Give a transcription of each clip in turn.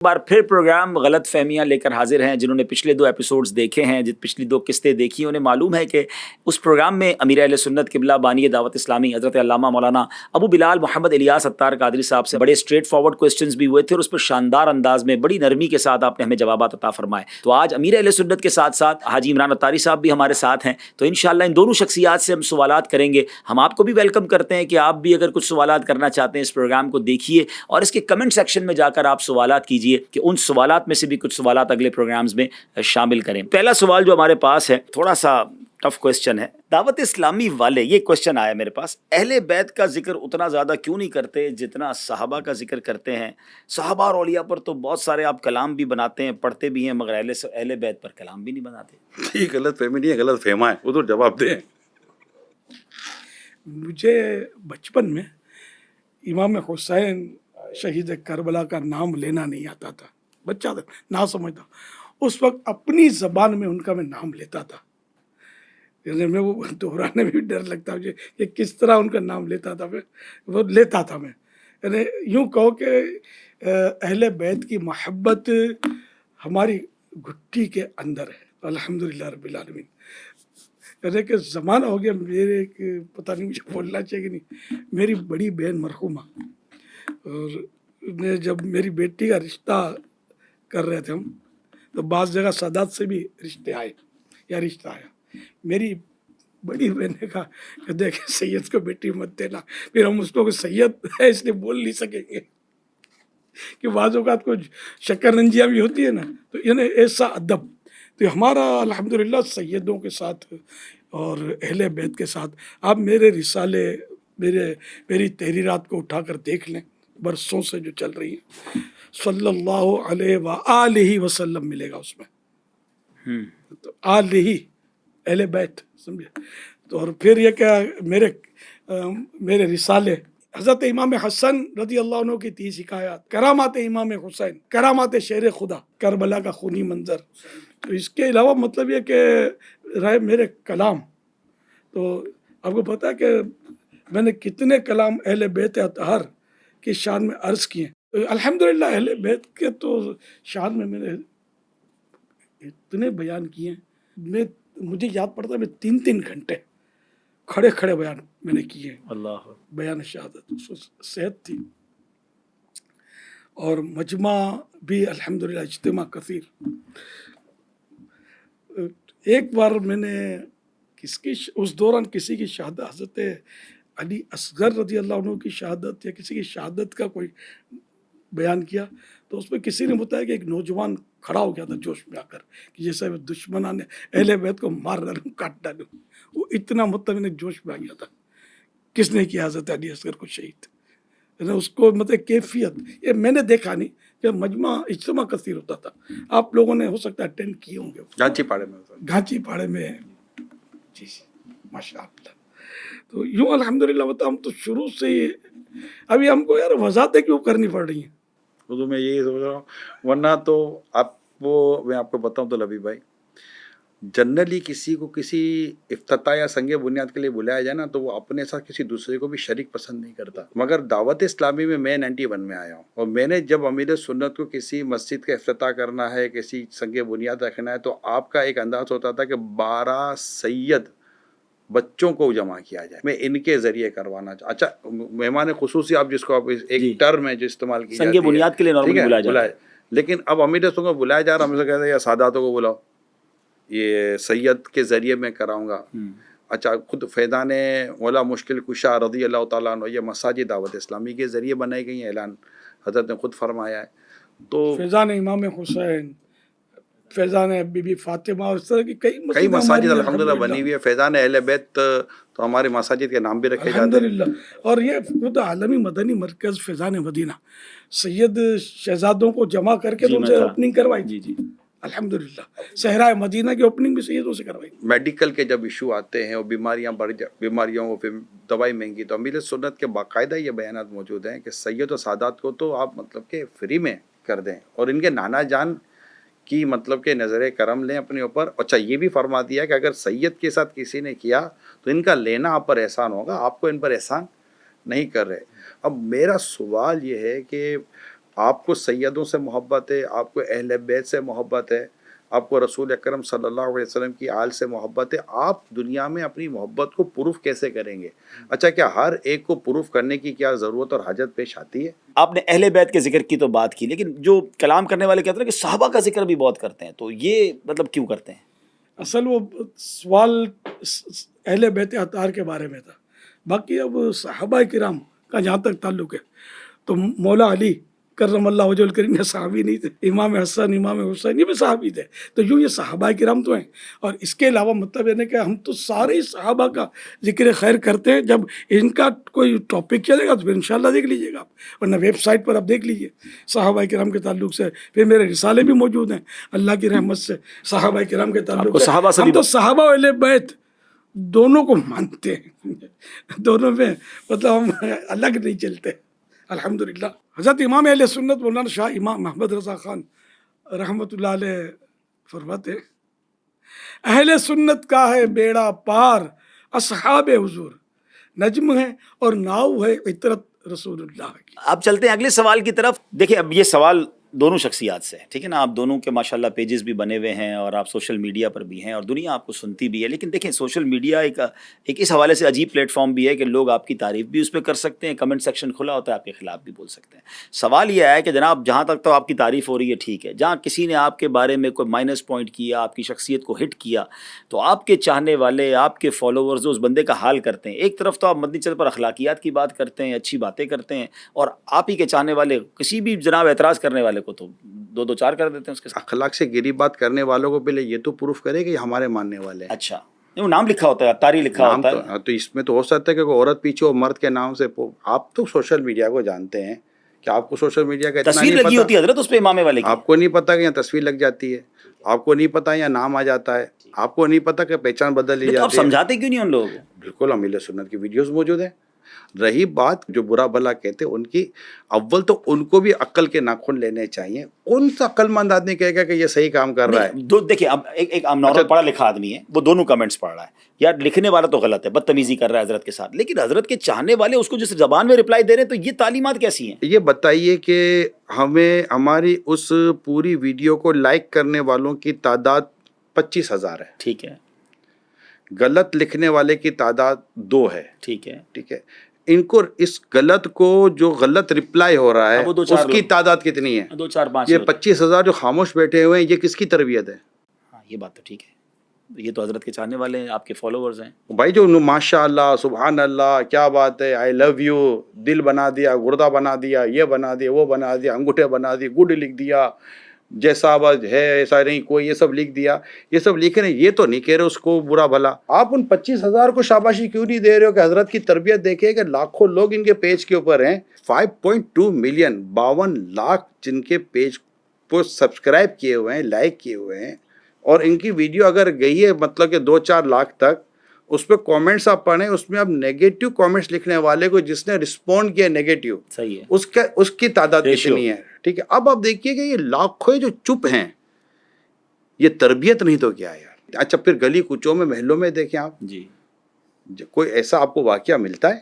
बार फिर प्रोग्राम गलत फहमियाँ लेकर हाजिर हैं। जिन्होंने पिछले 2 एपिसोड्स देखे हैं, पिछली 2 किस्तें देखी, उन्हें मालूम है कि उस प्रोग्राम में अमीर अहले सुन्नत क़िबला बानी दावत इस्लामी हज़रत अल्लामा मौलाना अबू बिलाल मोहम्मद इलियास अत्तार कादरी साहब से बड़े स्ट्रेट फॉरवर्ड क्वेश्चंस भी हुए थे और उस पर शानदार अंदाज में बड़ी नरमी के साथ आपने हमें जवाबात अता फरमाए। तो आज अमीर अहले सुन्नत के साथ साथ हाजी इमरान अत्तारी साहब भी हमारे साथ हैं, तो इंशाअल्लाह इन दोनों शख्सियात से हम सवालात करेंगे। हम आपको भी वेलकम करते हैं कि आप भी अगर कुछ सवालात करना चाहते हैं इस प्रोग्राम को देखिए और इसके कमेंट सेक्शन में जाकर आप सवालात कीजिए कि उन सवालात में से भी कुछ सवालात अगले प्रोग्राम्स में शामिल करें। पहला सवाल जो हमारे पास है थोड़ा सा टफ क्वेश्चन है। दावत इस्लामी वाले, ये क्वेश्चन आया मेरे पास, अहले बैत का जिक्र उतना ज़्यादा क्यों नहीं करते जितना सहाबा का जिक्र करते हैं? सहाबा और औलिया पर तो बहुत सारे आप कलाम भी बनाते हैं, पढ़ते भी हैं, मगर अहले बैत पर कलाम भी नहीं बनाते। ये गलत फहमी नहीं है, गलत फहमा है, वो तो जवाब दें। मुझे बचपन में इमाम हुसैन शहीद करबला का नाम लेना नहीं आता था, बच्चा था, ना समझता। उस वक्त अपनी ज़बान में उनका मैं नाम लेता था। मैं वो दोहराने में भी डर लगता मुझे कि किस तरह उनका नाम लेता था, वो लेता था मैं। यानी यूँ कहो कि अहले बैत की मोहब्बत हमारी घुट्टी के अंदर है, अल्हम्दुलिल्लाह रब्बिल आलमीन। यानी कि ज़माना हो गया, मेरे पता नहीं मुझे बोलना चाहिए कि नहीं, मेरी बड़ी बहन मरहूमा, और जब मेरी बेटी का रिश्ता कर रहे थे हम, तो बाज़ जगह सादात से भी रिश्ते आए या रिश्ता आया। मेरी बड़ी बहन ने कहा कि देखे सैयद को बेटी मत देना, फिर हम उसको सैयद है इसलिए बोल नहीं सकेंगे कि बाज़ औक़ात कुछ शक्कर-रंजियाँ भी होती है ना, तो यानी ऐसा अदब। तो हमारा अल्हम्दुलिल्लाह सैयदों के साथ और अहले बैत के साथ, आप मेरे रिसाले, मेरी तहरीरात को उठाकर देख लें, बरसों से जो चल रही है, सल्लल्लाहु अलैहि व आलिहि वसल्लम मिलेगा उसमें। तो आलिहि अहले बैत, समझे। तो और फिर ये क्या, मेरे रिसाले हज़रत इमाम हसन रज़ी अल्लाह अन्हु की 30 हिकायत, करामात इमाम हुसैन, करामात शेर खुदा, करबला का खूनी मंजर। तो इसके अलावा मतलब ये कि रहे मेरे कलाम, तो आपको पता है कि मैंने कितने कलाम अहले बैत अतहर की शान में अर्ज़ किए। तो अल्हम्दुलिल्लाह अहले बैत के तो शान में मैंने इतने बयान किए हैं, मुझे याद पड़ता है मैं 3-3 घंटे खड़े खड़े बयान मैंने किए। अल्लाह, बयान शहादत, सेहत थी और मजमा भी अल्हम्दुलिल्लाह, इज्तिमा कसीर। एक बार मैंने उस दौरान किसी की शहादत, हज़रत अली असगर रज़ी अल्लाह अन्हु की शहादत या किसी की शहादत का कोई बयान किया, तो उसमें किसी ने बताया कि एक नौजवान खड़ा हो गया था जोश में आकर कि जैसे दुश्मना ने अहले बैत को मार डालूं, काट डालूं। वो इतना मतलब इन्हें जोश में आ गया था, किसने किया हज़रत अली असगर को शहीद, उसको मतलब कैफियत ये मैंने देखा नहीं कि मजमा इज्तिमा कसीर होता था। आप लोगों ने हो सकता है अटेंड किए होंगे, घांची पाड़े में जी माशाअल्लाह। तो यूँ अल्हम्दुलिल्लाह बता, हम तो शुरू से ही अभी हमको यार वजाहतें क्यों करनी पड़ रही हैं, तो मैं यही सोच रहा हूँ। वरना तो मैं आपको बताऊँ तो लबी भाई, जनरली किसी को किसी इफ्तिताह या संगे बुनियाद के लिए बुलाया जाए ना, तो वो अपने साथ किसी दूसरे को भी शरीक पसंद नहीं करता। मगर दावत इस्लामी में मैं 91 में आया हूँ, और मैंने जब अमीर सुन्नत को किसी मस्जिद का इफ्तिताह करना है, किसी संगे बुनियाद रखना है, तो आपका एक अंदाज होता था कि 12 सैयद बच्चों को जमा किया जाए, मैं इनके जरिए करवाना। अच्छा, मेहमान खुसूसी आप जिसको आप एक टर्म है जो इस्तेमाल की संगे बुनियाद के लिए नॉर्मली बुलाया जाता है, लेकिन अब अमीर सुन्नत को बुलाया जा रहा, हमसे कहते हैं या सादातों को बुलाओ, ये सैयद के ज़रिए मैं कराऊंगा। अच्छा, खुद फैज़ान मौला मुश्किल कुशा रज़ी अल्लाह तआला अन्हु, ये मसाजिद दावत इस्लामी के ज़रिए बनाई गई हैं, ऐलान हज़रत ने खुद फरमाया है। तो फैज़ान इमाम हुसैन, फैज़ान बीबी फातिमा और इस तरह की कई मसाजिद अल्हम्दुलिल्लाह बनी हुई है। फैज़ान अहले बैत तो हमारे मसाजिद के नाम भी रखे जाते हैं। और ये खुद आलमी मदनी मरकज़ फैज़ान मदीना सैयद शहजादों को जमा करके तो उनसे ओपनिंग करवाई। जी अल्हम्दुलिल्लाह, सहरा मदीना की ओपनिंग भी सैयदों से करवाई। मेडिकल के जब इशू आते हैं और बीमारियों को फिर दवाई महंगी, तो अमीर सुन्नत के बाकायदा ये बयानात मौजूद हैं कि सैयद और सादात को तो आप मतलब के फ्री में कर दें, और इनके नाना जान की मतलब के नज़र करम लें अपने ऊपर। अच्छा, ये भी फरमा दिया कि अगर सैयद के साथ किसी ने किया तो इनका लेना आप पर एहसान होगा, आपको इन पर एहसान नहीं कर रहे। अब मेरा सवाल ये है कि آپ کو سیدوں سے محبت ہے, آپ کو اہل بیت سے محبت ہے, آپ کو رسول اکرم صلی اللہ علیہ وسلم کی آل سے محبت ہے, آپ دنیا میں اپنی محبت کو پروف کیسے کریں گے؟ اچھا, کیا ہر ایک کو پروف کرنے کی کیا ضرورت اور حاجت پیش آتی ہے؟ آپ نے اہل بیت کے ذکر کی تو بات کی, لیکن جو کلام کرنے والے کہتے ہیں کہ صحابہ کا ذکر بھی بہت کرتے ہیں, تو یہ مطلب کیوں کرتے ہیں؟ اصل وہ سوال اہل بیت اطہار کے بارے میں تھا. باقی اب صحابہ کرام کا جہاں تک تعلق ہے تو مولا علی کرم اللہ وجہ الکریم یہ صحابی نہیں تھے, امام حسن امام حسین یہ بھی صحابی تھے. تو یوں یہ صحابہ کرام تو ہیں, اور اس کے علاوہ مطلب یہ ہے کہ ہم تو سارے ہی صحابہ کا ذکر خیر کرتے ہیں. جب ان کا کوئی ٹاپک چلے گا تو پھر انشاءاللہ دیکھ لیجیے گا آپ, ورنہ ویب سائٹ پر آپ دیکھ لیجیے صحابہ کرام کے تعلق سے. پھر میرے رسالے بھی موجود ہیں اللہ کی رحمت سے صحابہ کرام کے تعلق سے. صحابہ سے ہم تو صحابہ و اہل بیت دونوں کو مانتے ہیں, دونوں میں مطلب ہم الگ نہیں چلتے الحمدللہ. حضرت امام اہل سنت مولانا شاہ امام محمد رضا خان رحمۃ اللہ علیہ فرماتے ہیں, اہل سنت کا ہے بیڑا پار اصحاب حضور, نجم ہے اور ناؤ ہے عطرت رسول اللہ کی. اب چلتے ہیں اگلے سوال کی طرف. دیکھیں اب یہ سوال دونوں شخصیات سے ہے, ٹھیک ہے نا, آپ دونوں کے ماشاءاللہ پیجز بھی بنے ہوئے ہیں اور آپ سوشل میڈیا پر بھی ہیں اور دنیا آپ کو سنتی بھی ہے. لیکن دیکھیں سوشل میڈیا ایک اس حوالے سے عجیب پلیٹ فارم بھی ہے کہ لوگ آپ کی تعریف بھی اس پہ کر سکتے ہیں, کمنٹ سیکشن کھلا ہوتا ہے, آپ کے خلاف بھی بول سکتے ہیں. سوال یہ ہے کہ جناب جہاں تک تو آپ کی تعریف ہو رہی ہے ٹھیک ہے, جہاں کسی نے آپ کے بارے میں کوئی مائنس پوائنٹ کیا, آپ کی شخصیت کو ہٹ کیا, تو آپ کے چاہنے والے آپ کے فالوورز اس بندے کا حال کرتے ہیں. ایک طرف تو آپ مدنی چل پر اخلاقیات کی بات کرتے ہیں, اچھی باتیں کرتے ہیں, اور آپ ہی کے چاہنے والے کسی بھی جناب اعتراض کرنے والے کو تو دو چار کر دیتے ہیں اس کے ساتھ. اخلاق سے گری بات کرنے والوں کو پہلے یہ تو پروف کرے کہ یہ ہمارے ماننے والے ہیں. اچھا, وہ نام لکھا ہوتا ہے, تاری لکھا نام ہوتا ہے. تو اس میں تو ہو سکتا ہے کہ کوئی عورت پیچھے ہو مرد کے نام سے. آپ تو سوشل میڈیا کو جانتے ہیں کہ آپ کو سوشل میڈیا کا اتنا تصویر نہیں لگی پتا. ہوتی ہے حضرت اس پہ امام والے کی. آپ کو نہیں پتا کہ یہاں تصویر لگ جاتی ہے, آپ کو نہیں پتا یہاں نام آ جاتا ہے, آپ کو نہیں پتا کہ پہچان بدل لی تو آپ جاتی ہے. سمجھاتے کیوں نہیں ان لوگوں کو؟ بالکل, امیل سنت کی ویڈیوز موجود ہیں. رہی بات جو برا بھلا کہتے ان کی, اول تو ان کو بھی عقل کے ناخن لینے چاہیے. کون سا عقل مند آدمی کہے گا کہ یہ صحیح کام کر رہا ہے؟ دیکھیں اب ایک نارمل پڑھا لکھا آدمی ہے, وہ دونوں کمنٹس پڑھ رہا ہے, یار لکھنے والا تو غلط ہے, بدتمیزی کر رہا ہے حضرت کے ساتھ, لیکن حضرت کے چاہنے والے اس کو جس زبان میں رپلائی دے رہے ہیں, تو یہ تعلیمات کیسی ہیں؟ یہ بتائیے کہ ہمیں ہماری اس پوری ویڈیو کو لائک کرنے والوں کی تعداد 25,000 ہے. ٹھیک ہے, غلط لکھنے والے کی تعداد 2 ہے. ٹھیک ہے, ٹھیک ہے, ان کو اس غلط کو جو غلط رپلائی ہو رہا ہے اب وہ دو چار اس کی لوگ- تعداد کتنی ہے؟ 2 4 5. یہ 25,000 جو خاموش بیٹھے ہوئے ہیں, یہ کس کی تربیت ہے؟ ہاں یہ بات تو ٹھیک ہے, یہ تو حضرت کے چاہنے والے ہیں, آپ کے فالوورز ہیں. بھائی جو ماشاء اللہ سبحان اللہ کیا بات ہے, آئی لو یو, دل بنا دیا, گردہ بنا دیا, یہ بنا دیا, وہ بنا دیا, انگوٹھے بنا دی, گڈ لکھ دیا, جیسا بس ہے ایسا نہیں کوئی, یہ سب لکھ دیا. یہ سب لکھ رہے ہیں, یہ تو نہیں کہہ رہے اس کو برا بھلا. آپ ان 25,000 کو شاباشی کیوں نہیں دے رہے ہو کہ حضرت کی تربیت دیکھیں کہ لاکھوں لوگ ان کے پیج کے اوپر ہیں. 5.2 ملین 52 لاکھ جن کے پیج کو سبسکرائب کیے ہوئے ہیں, لائک کیے ہوئے ہیں, اور ان کی ویڈیو اگر گئی ہے مطلب کہ 2-4 لاکھ تک, اس پہ کامنٹس آپ پڑھیں, اس میں اب نیگیٹو کامنٹس لکھنے والے کو جس نے رسپونڈ کیا نیگیٹو, صحیح ہے, اس کی تعداد ریشیو. کتنی ہے؟ ٹھیک ہے, اب آپ دیکھیے کہ یہ لاکھوں جو چپ ہیں, یہ تربیت نہیں تو کیا یار. اچھا پھر گلی کوچوں میں محلوں میں دیکھیں آپ, جی کوئی ایسا آپ کو واقعہ ملتا ہے؟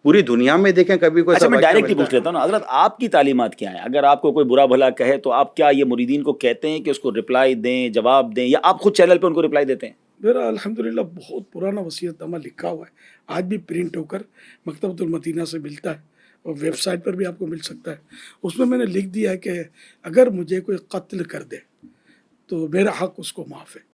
پوری دنیا میں دیکھیں کبھی کوئی ایسا اچھا میں واقعہ ڈائریکٹلی ملتا پوچھ ہے؟ لیتا ہوں نا حضرت, آپ کی تعلیمات کیا ہیں؟ اگر آپ کو کوئی برا بھلا کہے تو آپ کیا یہ مریدین کو کہتے ہیں کہ اس کو رپلائی دیں, جواب دیں, یا آپ خود چینل پہ ان کو رپلائی دیتے ہیں؟ میرا الحمدللہ بہت پرانا وصیت نامہ لکھا ہوا ہے, آج بھی پرنٹ ہو کر مکتبۃ المدینہ سے ملتا ہے, اور ویب سائٹ پر بھی آپ کو مل سکتا ہے. اس میں نے لکھ دیا ہے کہ اگر مجھے کوئی قتل کر دے تو میرا حق اس کو معاف ہے.